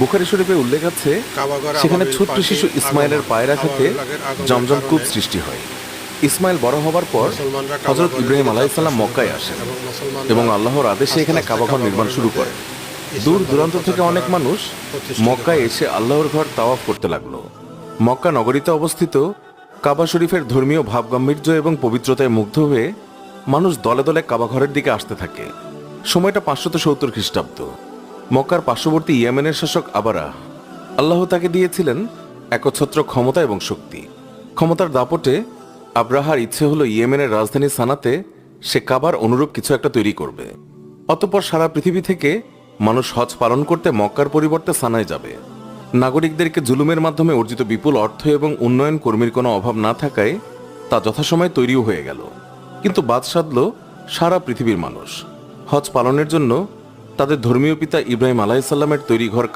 বুখারী শরীফে উল্লেখ আছে সেখানে ছোট্ট শিশু ইসমাইলের পায়ের আঘাতে জমজম কূপ সৃষ্টি হয়। ইসমাইল বড় হবার পর হযরত ইব্রাহিম আলাইহিস সালাম মক্কায় আসেন এবং আল্লাহর আদেশে এখানে কাবাঘর নির্মাণ শুরু করেন। দূর দূরান্ত থেকে অনেক মানুষ মক্কায় এসে আল্লাহর ঘর তাওয়াফ করতে লাগলো। মক্কা নগরীতে অবস্থিত কাবা শরীফের ধর্মীয় ভাবগাম্ভীর্য এবং পবিত্রতায় মুগ্ধ হয়ে মানুষ দলে দলে কাবাঘরের দিকে আসতে থাকে। সময়টা 570 খ্রিস্টাব্দ। মক্কার পার্শ্ববর্তী ইয়েমেনের শাসক আবারা, আল্লাহ তাকে দিয়েছিলেন একচ্ছত্র ক্ষমতা এবং শক্তি। ক্ষমতার দাপটে আব্রাহার ইচ্ছে হলো ইয়েমেনের রাজধানী সানাতে সে কাবার অনুরূপ কিছু একটা তৈরি করবে। অতঃপর সারা পৃথিবী থেকে মানুষ হজ পালন করতে মক্কার পরিবর্তে সানায় যাবে। নাগরিকদেরকে জুলুমের মাধ্যমে অর্জিত বিপুল অর্থ এবং উন্নয়ন কর্মীর কোনো অভাব না থাকায় তা যথাসময়ে তৈরিও হয়ে গেল। কিন্তু বাদ সাধল সারা পৃথিবীর মানুষ। হজ পালনের জন্য তাদের ধর্মীয় পিতা ইব্রাহিম আলাইহিস সালামের তৈরি ঘর